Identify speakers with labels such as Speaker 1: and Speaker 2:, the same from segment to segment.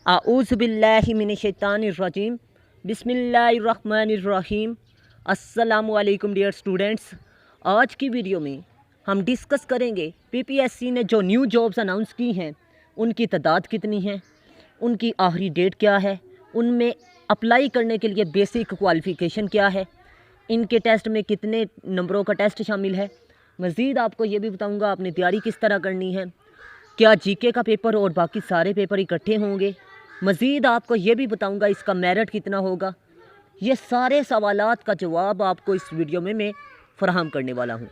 Speaker 1: आऊज़ु बिल्लाहि मिनश्शैतानिर्रजीम बिस्मिल्लाहिर्रहमानिर्रहीम। अस्सलामु अलैकुम डियर स्टूडेंट्स। आज की वीडियो में हम डिस्कस करेंगे पीपीएससी ने जो न्यू जॉब्स अनाउंस की हैं उनकी तादाद कितनी है, उनकी आखिरी डेट क्या है, उनमें अप्लाई करने के लिए बेसिक क्वालिफ़िकेशन क्या है, इनके टेस्ट में कितने नंबरों का टेस्ट शामिल है। मज़ीद आपको ये भी बताऊँगा आपने तैयारी किस तरह करनी है, क्या जीके का पेपर और बाकी सारे पेपर इकट्ठे होंगे। मज़ीद आपको ये भी बताऊंगा इसका मेरिट कितना होगा। ये सारे सवालात का जवाब आपको इस वीडियो में मैं फ़राहम करने वाला हूँ।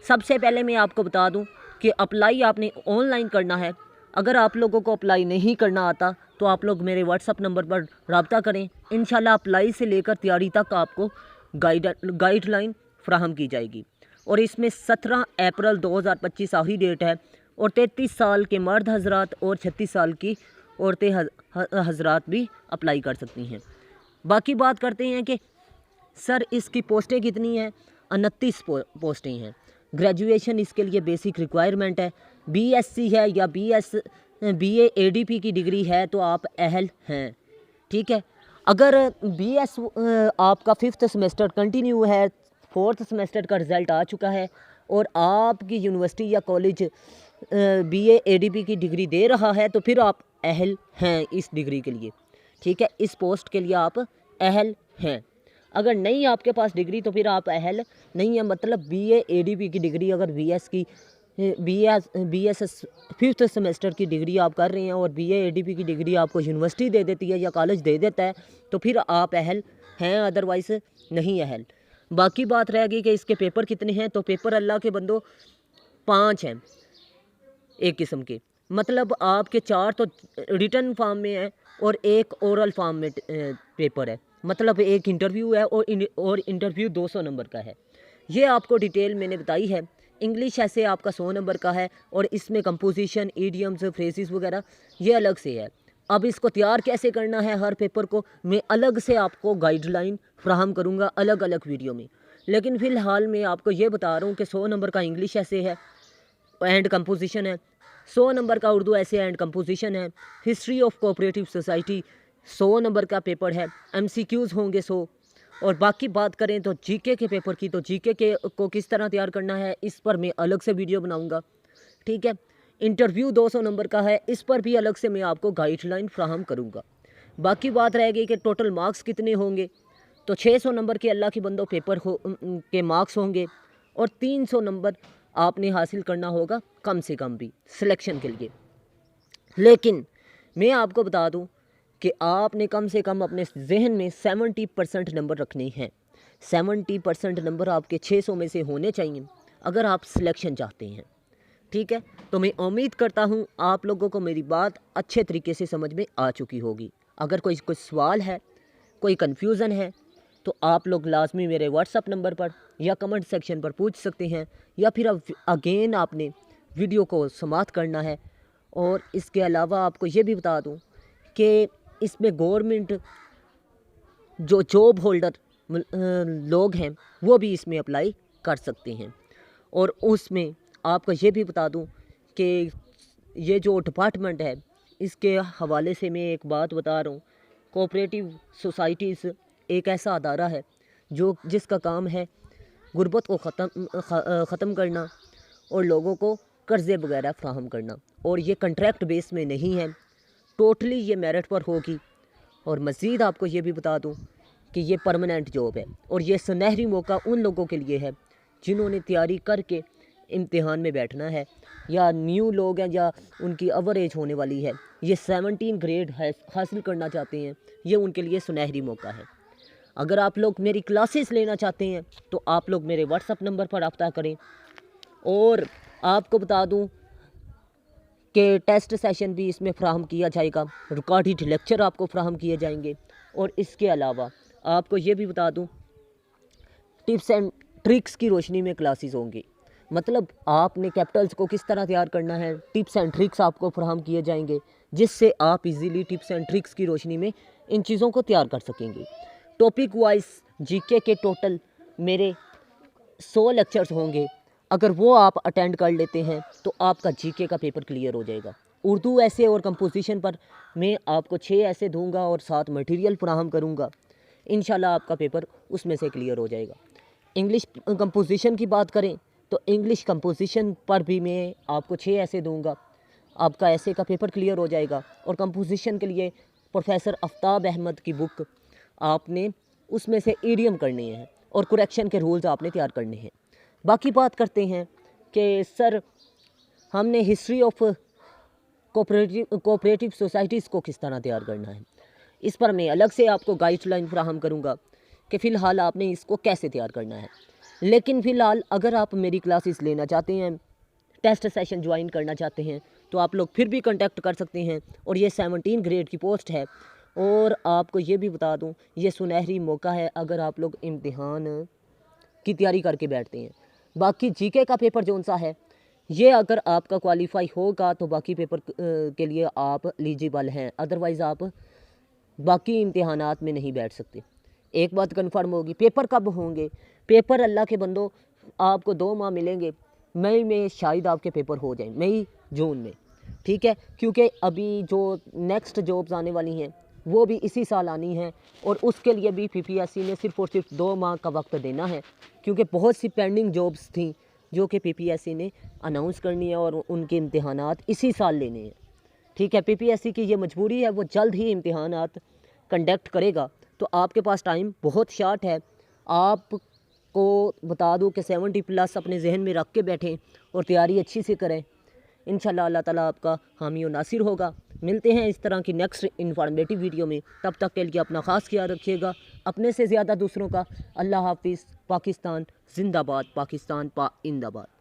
Speaker 1: सबसे पहले मैं आपको बता दूँ कि अप्लाई आपने ऑनलाइन करना है। अगर आप लोगों को अप्लाई नहीं करना आता तो आप लोग मेरे व्हाट्सअप नंबर पर रब्ता करें। इंशाल्लाह अप्लाई से लेकर तैयारी तक आपको गाइडलाइन फ़राहम की जाएगी। और इसमें 17 अप्रैल 2025 आखिरी डेट है और 33 साल के मर्द हजरात और 36 साल की औरतें हजरात भी अप्लाई कर सकती हैं। बाकी बात करते हैं कि सर इसकी पोस्टें कितनी हैं। 29 पोस्टें हैं। ग्रेजुएशन इसके लिए बेसिक रिक्वायरमेंट है। बीएससी है या बीए एडीपी की डिग्री है तो आप अहल हैं, ठीक है। अगर बीएस आपका 5th सेमेस्टर कंटिन्यू है, 4th सेमेस्टर का रिज़ल्ट आ चुका है और आपकी यूनिवर्सिटी या कॉलेज बीए एडीपी की डिग्री दे रहा है तो फिर आप अहल हैं इस डिग्री के लिए, ठीक है। इस पोस्ट के लिए आप अहल हैं। अगर नहीं आपके पास डिग्री तो फिर आप अहल नहीं है। मतलब बीए एडीपी की डिग्री अगर बीएस 5th सेमेस्टर की डिग्री आप कर रहे हैं और बीए एडीपी की डिग्री आपको यूनिवर्सिटी दे देती है या कॉलेज दे देता है तो फिर आप अहल हैं, अदरवाइज़ नहीं अहल। बाकी बात रह गई कि इसके पेपर कितने हैं। तो पेपर अल्लाह के बंदो 5 हैं एक किस्म के। मतलब आपके 4 तो रिटन फॉर्म में है और एक ओरल फॉर्म में पेपर है। मतलब एक इंटरव्यू है और इंटरव्यू 200 नंबर का है। ये आपको डिटेल मैंने बताई है। इंग्लिश ऐसे आपका 100 नंबर का है और इसमें कंपोजिशन, ईडियम्स, फ्रेजेस वगैरह ये अलग से है। अब इसको तैयार कैसे करना है हर पेपर को मैं अलग से आपको गाइडलाइन फ्राहम करूँगा अलग अलग वीडियो में। लेकिन फ़िलहाल मैं आपको ये बता रहा हूँ कि 100 नंबर का इंग्लिश ऐसे है एंड कंपोजिशन है, 100 नंबर का उर्दू ऐसे एंड कंपोजिशन है, history of cooperative society 100 number का पेपर है, एमसीक्यूज़ होंगे 100। और बाकी बात करें तो जीके के पेपर की, तो जीके के को किस तरह तैयार करना है इस पर मैं अलग से वीडियो बनाऊंगा, ठीक है। इंटरव्यू 200 नंबर का है, इस पर भी अलग से मैं आपको गाइडलाइन फ्राहम करूँगा। बाकी बात रह गई कि टोटल मार्क्स कितने होंगे। तो 600 नंबर के अल्लाह के बंदो पेपर के मार्क्स होंगे और 300 नंबर आपने हासिल करना होगा कम से कम भी सिलेक्शन के लिए। लेकिन मैं आपको बता दूं कि आपने कम से कम अपने जहन में 70% नंबर रखने हैं। 70% नंबर आपके 600 में से होने चाहिए अगर आप सिलेक्शन चाहते हैं, ठीक है। तो मैं उम्मीद करता हूं आप लोगों को मेरी बात अच्छे तरीके से समझ में आ चुकी होगी। अगर कोई सवाल है, कोई कन्फ्यूज़न है तो आप लोग लाजमी मेरे व्हाट्सअप नंबर पर या कमेंट सेक्शन पर पूछ सकते हैं, या फिर अब अगेन आपने वीडियो को समाप्त करना है। और इसके अलावा आपको ये भी बता दूं कि इसमें गवर्नमेंट जो जॉब होल्डर लोग हैं वो भी इसमें अप्लाई कर सकते हैं। और उसमें आपको ये भी बता दूं कि ये जो डिपार्टमेंट है इसके हवाले से मैं एक बात बता रहा हूँ। कोऑपरेटिव सोसाइटीज़ एक ऐसा अदारा है जिसका काम है गुर्बत को ख़त्म करना और लोगों को कर्ज़े वगैरह फ्राहम करना। और ये कंट्रैक्ट बेस में नहीं है, टोटली ये मेरिट पर होगी। और मज़ीद आपको ये भी बता दूं कि ये परमानेंट जॉब है और ये सुनहरी मौका उन लोगों के लिए है जिन्होंने तैयारी करके इम्तिहान में बैठना है, या न्यू लोग हैं या उनकी एवरेज होने वाली है, ये 17 ग्रेड हासिल करना चाहते हैं, ये उनके लिए सुनहरी मौका है। अगर आप लोग मेरी क्लासेस लेना चाहते हैं तो आप लोग मेरे व्हाट्सअप नंबर पर रब्ता करें। और आपको बता दूं कि टेस्ट सेशन भी इसमें फ़राहम किया जाएगा, रिकॉर्डेड लेक्चर आपको फ़राहम किए जाएंगे। और इसके अलावा आपको ये भी बता दूं टिप्स एंड ट्रिक्स की रोशनी में क्लासेस होंगी। मतलब आपने कैपिटल्स को किस तरह तैयार करना है, टिप्स एंड ट्रिक्स आपको फ़राहम किए जाएंगे जिससे आप इजीली टिप्स एंड ट्रिक्स की रोशनी में इन चीज़ों को तैयार कर सकेंगे। टॉपिक वाइज जीके के टोटल मेरे 100 लेक्चर्स होंगे। अगर वो आप अटेंड कर लेते हैं तो आपका जीके का पेपर क्लियर हो जाएगा। اردو ایسے اور کمپوزیشن پر میں آپ کو 6 ایسے دوں گا اور 7 مٹیریل فراہم کروں گا، انشاءاللہ آپ کا پیپر اس میں سے کلیئر ہو جائے گا۔ انگلش کمپوزیشن کی بات کریں تو انگلش کمپوزیشن پر بھی میں آپ کو 6 ایسے دوں گا، آپ کا ایسے کا پیپر کلیئر ہو جائے گا۔ اور کمپوزیشن کے لیے پروفیسر آفتاب احمد کی بک آپ نے اس میں سے ایڈیم کرنے ہیں اور کریکشن کے رولز آپ نے تیار کرنے ہیں۔ باقی بات کرتے ہیں کہ سر ہم نے ہسٹری آف کوآپریٹیو سوسائٹیز کو کس طرح تیار کرنا ہے، اس پر میں الگ سے آپ کو گائیڈ لائن فراہم کروں گا کہ فی الحال آپ نے اس کو کیسے تیار کرنا ہے۔ لیکن فی الحال اگر آپ میری کلاسز لینا چاہتے ہیں، ٹیسٹ سیشن جوائن کرنا چاہتے ہیں تو آپ لوگ پھر بھی کنٹیکٹ کر سکتے ہیں، اور یہ 17 گریڈ کی پوسٹ ہے۔ اور آپ کو یہ بھی بتا دوں یہ سنہری موقع ہے اگر آپ لوگ امتحان کی تیاری کر کے بیٹھتے ہیں۔ باقی جی کے کا پیپر جو سا ہے یہ اگر آپ کا کوالیفائی ہوگا تو باقی پیپر کے لیے آپ ایلیجیبل ہیں، ادروائز آپ باقی امتحانات میں نہیں بیٹھ سکتے۔ ایک بات کنفرم ہوگی، پیپر کب ہوں گے؟ پیپر اللہ کے بندوں آپ کو 2 ماہ ملیں گے، مئی میں شاید آپ کے پیپر ہو جائیں، مئی جون میں، ٹھیک ہے، کیونکہ ابھی جو نیکسٹ جابز آنے والی ہیں وہ بھی اسی سال آنی ہیں، اور اس کے لیے بھی پی پی ایس سی نے صرف اور صرف 2 ماہ کا وقت دینا ہے، کیونکہ بہت سی پینڈنگ جابز تھیں جو کہ پی پی ایس سی نے اناؤنس کرنی ہے اور ان کے امتحانات اسی سال لینے ہیں، ٹھیک ہے۔ پی پی ایس سی کی یہ مجبوری ہے، وہ جلد ہی امتحانات کنڈکٹ کرے گا، تو آپ کے پاس ٹائم بہت شارٹ ہے۔ آپ کو بتا دوں کہ 70+ اپنے ذہن میں رکھ کے بیٹھیں اور تیاری اچھی سے کریں، انشاءاللہ اللہ تعالیٰ آپ کا حامی و ناصر ہوگا۔ ملتے ہیں اس طرح کی نیکسٹ انفارمیٹیو ویڈیو میں، تب تک کے لیے اپنا خاص خیال رکھیے گا، اپنے سے زیادہ دوسروں کا۔ اللہ حافظ۔ پاکستان زندہ باد، پاکستان پائندہ باد۔